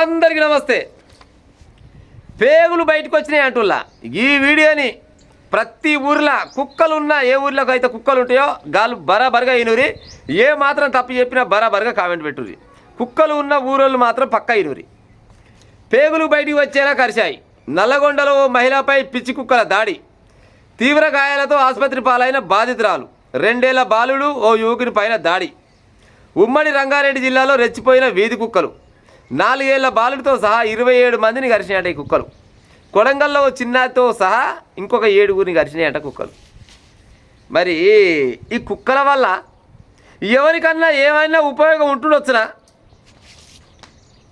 అందరికీ నమస్తే. పేగులు బయటకు వచ్చినాయి అంటుల్లా. ఈ వీడియోని ప్రతి ఊర్లో కుక్కలున్నా, ఏ ఊర్లోకి అయితే కుక్కలు ఉంటాయో గాలు బరాబర్గా ఇనురి, ఏ మాత్రం తప్పు చెప్పినా బరాబర్గా కామెంట్ పెట్టుర్రి. కుక్కలు ఉన్న ఊరోళ్ళు మాత్రం పక్క ఇనురి. పేగులు బయటికి వచ్చేలా కరిశాయి. నల్లగొండలో ఓ మహిళపై పిచ్చి కుక్కల దాడి. తీవ్ర గాయాలతో ఆసుపత్రి పాలైన బాధితురాలు. 2 ఏళ్ల బాలుడు ఓ యువకుని పైన దాడి. ఉమ్మడి రంగారెడ్డి జిల్లాలో రెచ్చిపోయిన వీధి కుక్కలు. 4 ఏళ్ల బాలుడితో సహా 27 మందిని కరిచినాయట ఈ కుక్కలు. కొడంగల్లో చిన్నతో సహా ఇంకొక 7గురిని కరిచినాయట కుక్కలు. మరి ఈ కుక్కల వల్ల ఎవరికన్నా ఏమైనా ఉపయోగం ఉంటుండొచ్చునా?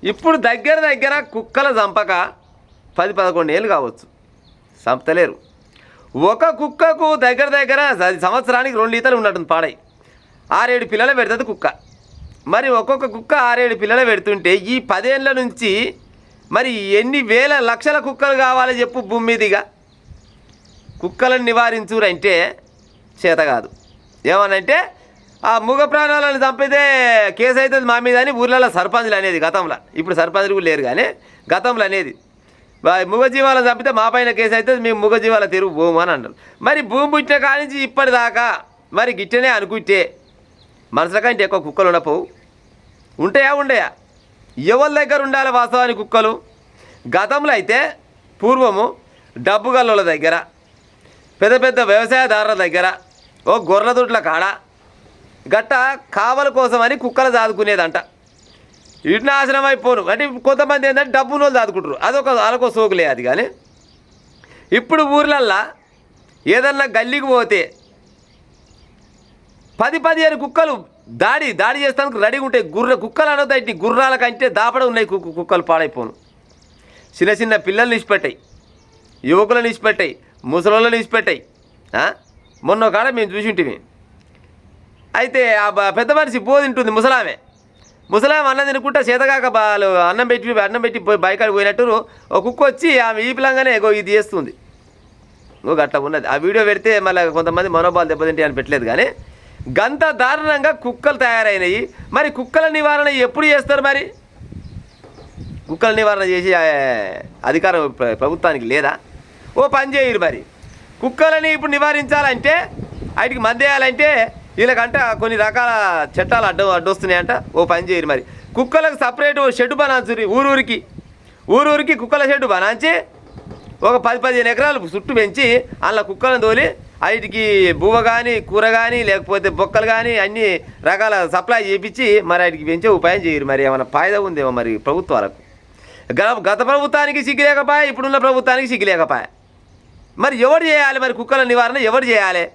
ఇప్పుడు దగ్గర కుక్కల చంపక 10-11 ఏళ్ళు కావచ్చు, చంపలేరు. ఒక కుక్కకు దగ్గర సంవత్సరానికి 2 ఈతలు ఉన్నట్టుంది పాడై. 6-7 పిల్లలు పెడుతుంది కుక్క. మరి ఒక్కొక్క కుక్క 6-7 పిల్లలు పెడుతుంటే ఈ 10 ఏళ్ళ నుంచి మరి ఎన్ని వేల లక్షల కుక్కలు కావాలి చెప్పు భూమి మీదిగా? కుక్కలను నివారించురంటే చేత కాదు. ఏమనంటే ఆ మూగ ప్రాణాలను చంపితే కేసు అవుతుంది మా మీద అని ఊర్లలో సర్పంచులు అనేది గతంలో. ఇప్పుడు సర్పంచులు కూడా లేరు, కానీ గతంలో అనేది మూగజీవాలను చంపితే మా పైన కేసు అవుతుంది, మేము మూగజీవాల తెరువు భూము అని అంటారు. మరి భూమి పుట్టిన కాడి నుంచి ఇప్పటిదాకా మరి గిట్టనే అనుకుంటే మనసుల కంటే ఎక్కువ కుక్కలు ఉండపోవు. ఉంటాయా? ఉండయా? ఎవరి దగ్గర ఉండాలి వాస్తవానికి కుక్కలు? గతంలో అయితే పూర్వము డబ్బు గల్లోల దగ్గర, పెద్ద వ్యవసాయదారుల దగ్గర, ఓ గొర్రెల దొడ్ల కాడ గట్ట కావల కోసమని కుక్కలు దాదుకునేదంట. ఇటు నాశనం అయిపోను అంటే కొంతమంది ఏంటంటే డబ్బును వాళ్ళు దాదుకుంటారు, అదొక సోకులే అది. కానీ ఇప్పుడు ఊర్లల్లో ఏదన్నా గల్లీకి పోతే 10-15 కుక్కలు దాడి చేస్తానికి రెడీగా ఉంటాయి. కుక్కలు అనొద్దు, గుర్రాల కంటే దాపడ ఉన్నాయి కుక్కలు పాడైపోను. చిన్న పిల్లల్ని ఇచ్చిపెట్టాయి, యువకులను ఇచ్చిపెట్టాయి, ముసలోళ్ళని ఇచ్చిపెట్టాయి. మొన్న కాడ మేము చూసి ఉంటుంది. అయితే ఆ పెద్ద మనిషి తింటుంది, ముసలామె అన్నం తినుకుంటా చేతగాక అన్నం పెట్టి పోయి బయకాడికి పోయినట్టు ఒక కుక్క వచ్చి ఆమె ఈ పిల్లంగానే ఇది చేస్తుంది. అట్లా ఉన్నది. ఆ వీడియో పెడితే మళ్ళీ కొంతమంది మనోభావాలు దెబ్బతింటాయి అని పెట్టలేదు. కానీ గంత దారుణంగా కుక్కలు తయారైనవి. మరి కుక్కల నివారణ ఎప్పుడు చేస్తారు? మరి కుక్కల నివారణ చేసే అధికారం ప్రభుత్వానికి లేదా? ఓ పని చేయరు. మరి కుక్కలని ఇప్పుడు నివారించాలంటే, వాటికి మందేయాలంటే వీళ్ళకంట కొన్ని రకాల చట్టాలు అడ్డొస్తున్నాయంట. ఓ పని చేయరు. మరి కుక్కలకు సపరేట్ షెడ్ బనాంచురి. ఊరూరికి కుక్కల షెడ్ బనాంచి ఒక 10-15 ఎకరాలు చుట్టూ పెంచి అందులో కుక్కలను తోలి వాటికి బువ్వ కానీ, కూర కానీ, లేకపోతే బొక్కలు కానీ అన్ని రకాల సప్లై చేయించి మరి వాటికి పెంచే ఉపాయం చేయరు. మరి ఏమైనా ఫాయిదా ఉందేమో మరి ప్రభుత్వాలకు? గత ప్రభుత్వానికి సిగ్గులేకపాయ, ఇప్పుడున్న ప్రభుత్వానికి సిగ్గులేకపాయ. మరి ఎవరు చేయాలి? మరి కుక్కల నివారణ ఎవరు చేయాలి?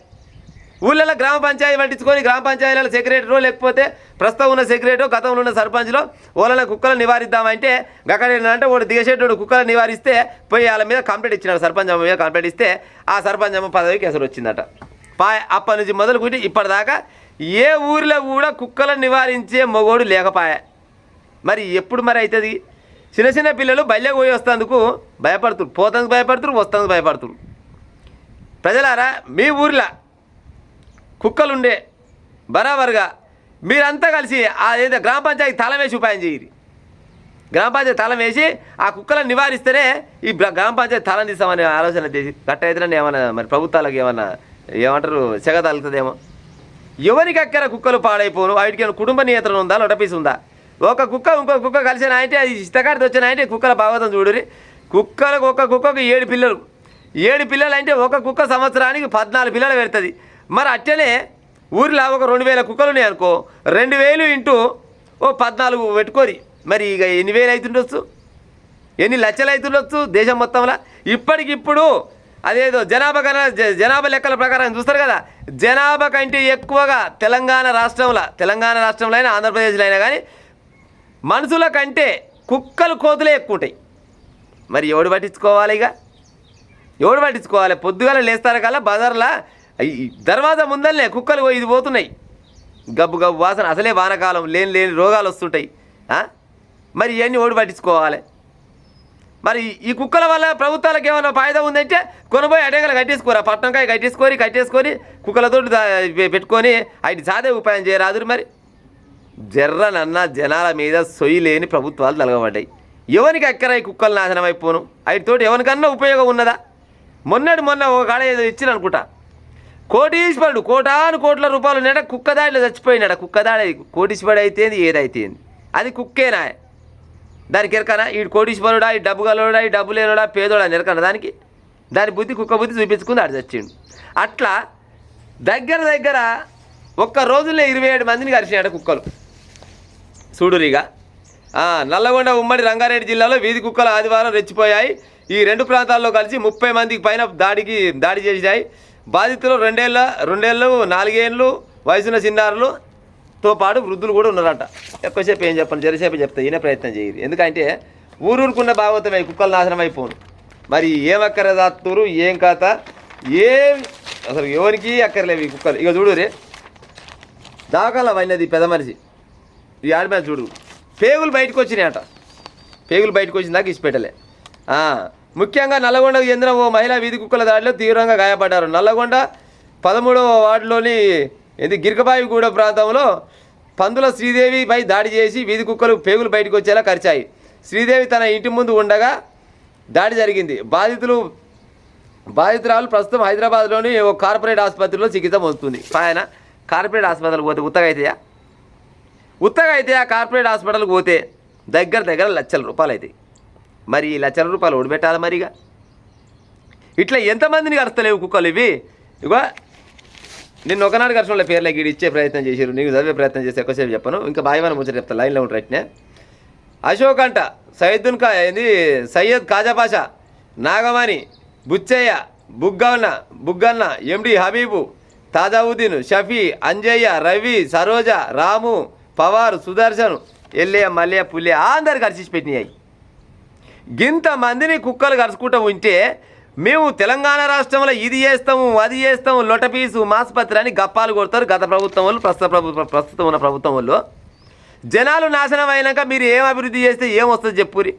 ఊళ్ళలో గ్రామ పంచాయతీ పట్టించుకొని గ్రామ పంచాయతీల సెక్రటరీ, లేకపోతే ప్రస్తుతం ఉన్న సెక్రటరీ, గతంలో ఉన్న సర్పంచ్లో వాళ్ళ కుక్కలను నివారిద్దామంటే అక్కడ ఏంటంటే వాడు దిగసేటోడు కుక్కలను నివారిస్తే పోయి వాళ్ళ మీద కంప్లైంట్ ఇచ్చినాడు. సర్పంచ్ అమ్మ మీద కంప్లైంట్ ఇస్తే ఆ సర్పంచ్ అమ్మ పదవికి ఎసరు వచ్చిందట. అప్పటి నుంచి మొదలుకుంటే ఇప్పటిదాకా ఏ ఊరిలో కూడా కుక్కలను నివారించే మొగోడు లేకపాయే. మరి ఎప్పుడు మరి అవుతుంది? చిన్న పిల్లలు బయలుకి పోయి వస్తేందుకు భయపడుతురు, పోతందుకు భయపడుతురు, వస్తేందుకు భయపడుతురు. ప్రజలారా, మీ ఊర్లో కుక్కలుండే బరాబర్గా మీరంతా కలిసి ఏదో గ్రామ పంచాయతీ తాళం వేసి ఉపాయం చేయరు. గ్రామ పంచాయతీ తాళం వేసి ఆ కుక్కలను నివారిస్తేనే ఈ గ్రామ పంచాయతీ తాళం తీస్తామనే ఆలోచన చేసి గట్ట అయితేనే ఏమన్నా మరి ప్రభుత్వాలకు ఏమంటారు సెగ తగులుతుందేమో. ఎవరికి అక్కర కుక్కలు పాడైపోను? వాటికి కుటుంబ నియంత్రణ ఉందా? లొటపీస్ ఉందా? ఒక కుక్క ఇంకొక కుక్క కలిసిన అంటే అది ఇష్టకాడితో వచ్చిన అంటే కుక్కల భాగవతం చూడురి. ఒక కుక్కకు 7 పిల్లలు. 7 పిల్లలు అంటే ఒక కుక్క సంవత్సరానికి 14 పిల్లలు పెడుతుంది. మరి అట్టనే ఊరిలో ఒక 2000 కుక్కలు ఉన్నాయి అనుకో, 2000 ఇంటూ 14 పెట్టుకోరి. మరి ఇక ఎన్ని వేలు అవుతుండొచ్చు, ఎన్ని లక్షలు అవుతుండొచ్చు దేశం మొత్తంలో. ఇప్పటికిప్పుడు అదేదో జనాభా లెక్కల ప్రకారం చూస్తారు కదా, జనాభా కంటే ఎక్కువగా తెలంగాణ రాష్ట్రంలో అయినా ఆంధ్రప్రదేశ్లో అయినా కానీ మనుషుల కంటే కుక్కలు కోతులే ఎక్కువ ఉంటాయి. మరి ఎవడు పట్టించుకోవాలి? ఎవడు పట్టించుకోవాలి? పొద్దుగాల లేస్తారు కదా బజార్లో దర్వాజా ముందరనే కుక్కలు ఇది పోతున్నాయి, గబ్బు వాసన. అసలే వానకాలం, లేని రోగాలు వస్తుంటాయి. మరి ఇవన్నీ ఓడి పట్టించుకోవాలి. మరి ఈ కుక్కల వల్ల ప్రభుత్వాలకు ఏమైనా ఫాయిదా ఉందంటే కొనబోయి అటేగలు కట్టేసుకోరా, పట్టణంకాయ కట్టేసుకొని కుక్కలతో పెట్టుకొని వాటి సాదే ఉపాయం చేయరాదురు. మరి జర్రనన్న జనాల మీద సొయ్యి లేని ప్రభుత్వాలు తలగబడ్డాయి. ఎవరికి ఎక్కరా ఈ కుక్కలు నాశనం అయిపోను, వాటితోటి ఎవరికన్నా ఉపయోగం ఉన్నదా? మొన్న ఒక కాడ ఏదో ఇచ్చిన అనుకుంటా, కోటీశ్వరుడు కోటాను కోట్ల రూపాయలు ఉన్నాడ, కుక్క దాడిలో చచ్చిపోయినాడ. కుక్క దాడి కోటీశ్వరుడు అయితే ఏదైతే అది కుక్కేనా? దానికి ఎరకనా ఈ కోటీశ్వరుడా, ఈ డబ్బు గలవాడా, ఈ డబ్బు లేనోడా, పేదోడా అని ఎరకనా దానికి? దాని బుద్ధి కుక్క బుద్ధి చూపించుకుంది, ఆడు చచ్చిండు. అట్లా దగ్గర ఒక్క రోజుల్లో 27 మందిని కరిచినాడు కుక్కలు. చూడురిగా నల్లగొండ ఉమ్మడి రంగారెడ్డి జిల్లాలో వీధి కుక్కలు ఆదివారం రెచ్చిపోయాయి. ఈ 2 ప్రాంతాల్లో కలిసి 30 మందికి పైన దాడి చేశాయి. బాధితులు 2 ఏళ్ళు 4 ఏళ్ళు వయసున్న చిన్నారులతో పాటు వృద్ధులు కూడా ఉన్నారంట. ఎక్కువసేపు ఏం చెప్పను, జరసేపు చెప్తా, ఈయన ప్రయత్నం చేయదు. ఎందుకంటే ఊరూరుకున్న భాగవతమే కుక్కలు నాశనం అయిపోను. మరి ఏం అక్కరదాత్తూరు, ఏం కథ, ఏం అసలు ఎవరికి అక్కర్లేవు ఈ కుక్కలు. ఇక చూడు రే దాకాల అయినది పెద్ద మనిషి, ఈ ఆడి మీద చూడు పేగులు బయటకు వచ్చినాయట. పేగులు బయటకు వచ్చిన దాకా ఇచ్చిపెట్టలే. ముఖ్యంగా నల్లగొండకు చెందిన ఓ మహిళా వీధి కుక్కల దాడిలో తీవ్రంగా గాయపడ్డారు. నల్లగొండ 13వ వార్డులోని గిరికబాయిగూడ ప్రాంతంలో పందుల శ్రీదేవిపై దాడి చేసి వీధి కుక్కలు పేగులు బయటకు వచ్చేలా కరిచాయి. శ్రీదేవి తన ఇంటి ముందు ఉండగా దాడి జరిగింది. బాధితురాలు ప్రస్తుతం హైదరాబాద్లోని ఓ కార్పొరేట్ ఆసుపత్రిలో చికిత్స పొందుతుంది. ఆయన కార్పొరేట్ హాస్పిటల్కి పోతే ఉత్తగా అయితే ఆ కార్పొరేట్ హాస్పిటల్కి పోతే దగ్గర లక్షల రూపాయలు అవుతాయి. మరి ఈ లక్షల రూపాయలు ఓడిపెట్టాలి మరిగా. ఇట్లా ఎంతమందిని కరుస్తలేవు కుక్కలు ఇవి. ఇగో నిన్న ఒకనాడు కరిచిన పేర్లే గీడి ఇచ్చే ప్రయత్నం చేశారు. నీకు చదివే ప్రయత్నం చేసి ఎక్కువసేపు చెప్పను, ఇంకా బాయివాన ముచ్చట చెప్తాను, లైన్లో ఉంటారు. అట్నే అశోక్ అంట, సయ్యద్ కాజాపాషా, నాగమణి, బుచ్చయ్య, బుగ్గన్న, ఎండి హబీబు, తాజావుద్దీన్, షఫీ, అంజయ్య, రవి, సరోజ, రాము, పవార్, సుదర్శన్, ఎల్లయ్య, మల్లయ్య, పుల్లయ్య అందరు కలిసి పెట్టినాయి. ఇంతమందిని కుక్కలు కరుచుకుంటూ ఉంటే మేము తెలంగాణ రాష్ట్రంలో ఇది చేస్తాము అది చేస్తాము లొటపీసు మాసుపత్రి అని గప్పాలు కొడతారు గత ప్రభుత్వం వాళ్ళు. ప్రస్తుతం ఉన్న ప్రభుత్వం వాళ్ళు జనాలు నాశనం అయినాక మీరు ఏం అభివృద్ధి చేస్తే ఏమొస్తుంది చెప్పురి.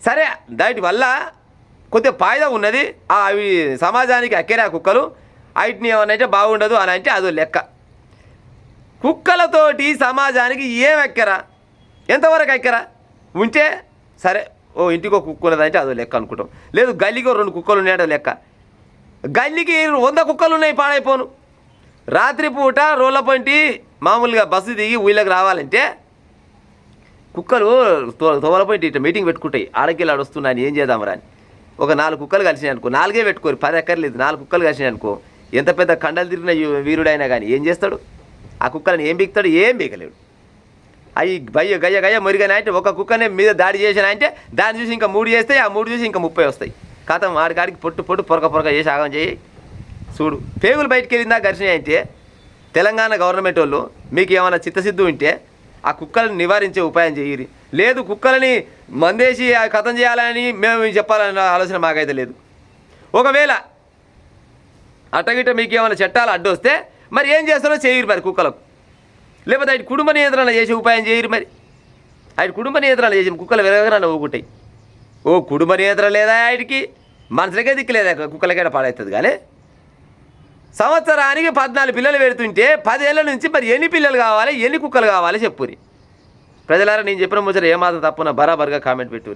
సరే దాటి వల్ల కొద్దిగా ఫాయిదా ఉన్నది, అవి సమాజానికి అక్కేరా కుక్కలు, వాటిని ఏమనంటే బాగుండదు అని అంటే అదో లెక్క. కుక్కలతోటి సమాజానికి ఏం ఎక్కరా, ఎంతవరకు ఎక్కరా ఉంటే సరే, ఓ ఇంటికో కుక్క ఉన్నదంటే అదో లెక్క అనుకుంటాం. లేదు గల్లీకి 2 కుక్కలు ఉన్నాయో లెక్క. గల్లీకి 100 కుక్కలు ఉన్నాయి పాడైపోను. రాత్రిపూట రోళ్ళపంటి మామూలుగా బస్సు దిగి ఊళ్ళకి రావాలంటే కుక్కలు తోమలపంటి ఇట్లా మీటింగ్ పెట్టుకుంటాయి, ఆడకెళ్ళి ఆడొస్తున్నాను ఏం చేద్దామరా అని. ఒక 4 కుక్కలు కలిసినాయి అనుకో, 4 పెట్టుకోరు, 10 ఎక్కర్లేదు, 4 కుక్కలు కలిసినాయి అనుకో, ఎంత పెద్ద కండలు తిరిగిన వీరుడైనా కానీ ఏం చేస్తాడు? ఆ కుక్కలను ఏం బీకుతాడు? ఏం బీకలేడు. అవి గయ్య మురిగానే అంటే ఒక కుక్కనే మీద దాడి చేసినా అంటే దాన్ని చూసి ఇంకా 3 చేస్తే ఆ 3 చూసి ఇంకా 30 వస్తాయి. కథం ఆడికాడికి పొట్టు పొరక చేసి ఆగం చేయి. చూడు పేగులు బయటికి వెళ్ళిందా ఘర్షణ అంటే తెలంగాణ గవర్నమెంట్ వాళ్ళు మీకు ఏమైనా చిత్తశుద్ధి ఉంటే ఆ కుక్కలను నివారించే ఉపాయం చేయరు. లేదు కుక్కలని మందేసి కథం చేయాలని మేము చెప్పాలన్న ఆలోచన మాకైతే లేదు. ఒకవేళ అట్టగిట్ట మీకు ఏమైనా చట్టాలు అడ్డు వస్తే మరి ఏం చేస్తారో చేయరు మరి కుక్కలకు. లేకపోతే అటు కుటుంబ నియంత్రణ చేసే ఉపాయం చేయరు. మరి అటు కుటుంబ నియంత్రణ చేసి కుక్కలు వెరగరన్న ఊగుంటాయి. ఓ కుటుంబ నియంత్రణ లేదా వాటికి, మనుషులకే దిక్కులేదా కుక్కలకేట పాడవుతుంది. కానీ సంవత్సరానికి 14 పిల్లలు పెడుతుంటే 10 ఏళ్ళ నుంచి మరి ఎన్ని పిల్లలు కావాలి, ఎన్ని కుక్కలు కావాలి చెప్పురి. ప్రజలారా నేను చెప్పిన ముచ్చట ఏమాత్రం తప్పున బరాబర్గా కామెంట్ పెట్టు.